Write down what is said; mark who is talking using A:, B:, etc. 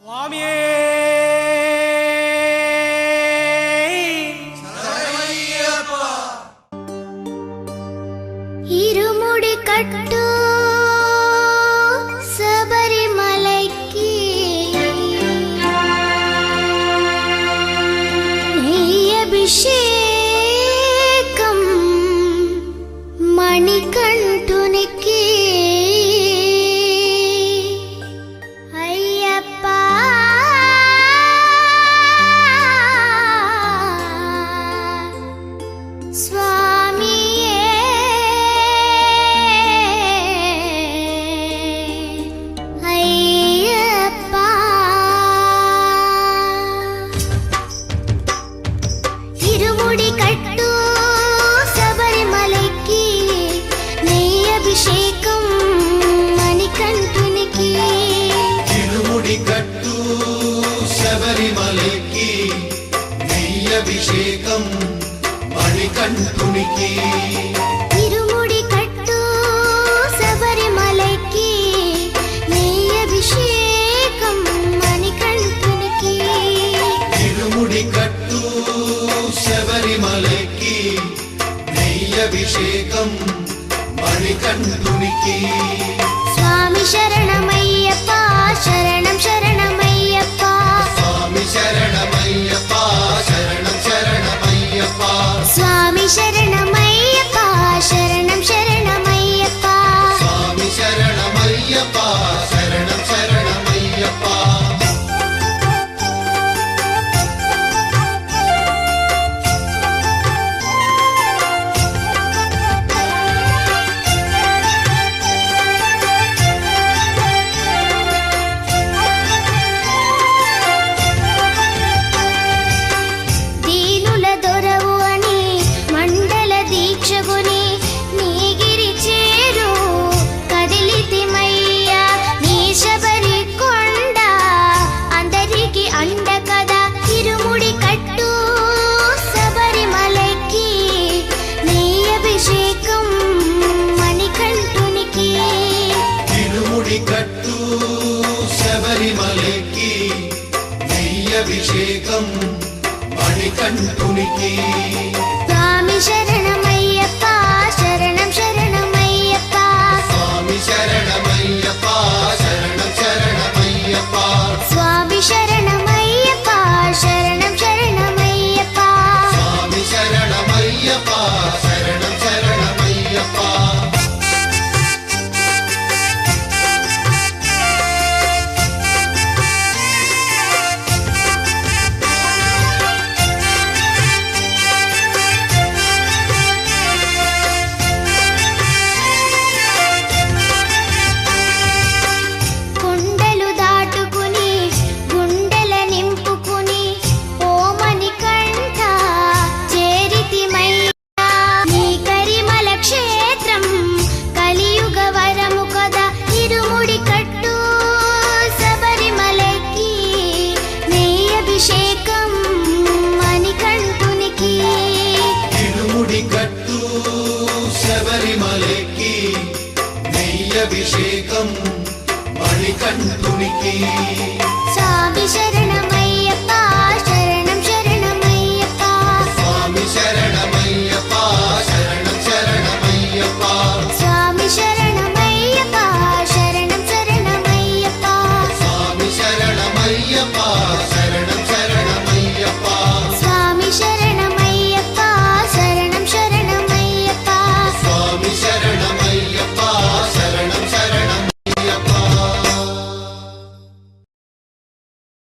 A: స్వామియే
B: ఇరుముడి కట్టు శబరిమలైకి అభిషేకం మణికంఠునికి అయ్యప్ప స్వామియే అయ్యప్ప ఇరుముడి కట్టు శబరిమలైకి నెయ్యి అభిషేకం మణికంఠునికి
C: ఇరుముడి కట్టు శబరిమలైకి నెయ్యి అభిషేకం మణికంఠునికి
B: ఇరుముడి కట్టు శబరిమలైకి నెయ్యి అభిషేకం మణికంఠునికి
C: ఇరుముడి కట్టు శబరిమలైకి నెయ్యి అభిషేకం మణికంఠునికి
B: స్వామి శరణమయ్యప్ప శరణం శరణమయ్యప్ప
C: స్వామి శరణమయ్యప్ప శరణం శరణమయ్యప్ప
B: స్వామి శరణమయ్యప్ప శరణం శరణమయ్యప్ప
C: స్వామి శరణమయ్యప్ప శరణం శరణమయ్యప్ప
B: దీనుల దొరవు అని మండల దీక్షగుని నీగిరి చేరు కదిలితిమయ్యా నీ శబరి కొండ అందరికి అండ కదా ఇరుముడి కట్టు శబరిమలైకి నీ అభిషేకం మణికంఠునికి
C: ఇరుముడి కట్టు శబరిమలైకి నెయ్యి అభిషేకం మణికంఠునికి
B: స్వామి శరణమయ్యప్ప శరణం శరణమయ్యప్ప
C: స్వామి శరణమయ్యప్ప శరణం శరణమయ్యప్ప
B: స్వామి శరణమయ్యప్ప శరణం శరణమయ్యప్ప
C: స్వామి శరణమయ్యప్ప శరణం శరణమయ్యప్ప
B: కొండలు దాటుకుని గుండెల నింపుకుని ఓమని కంఠ చేరితిమయ్యా నీ కరిమల క్షేత్రం కలియుగ వరము కదా ఇరుముడి కట్టు శబరిమలైకి నెయ్యి అభిషేకం మణికంఠునికి
C: ఇరుముడి కట్టు శబరిమలైకి నెయ్యి అభిషేకం మణికంఠునికి
B: స్వామి శరణం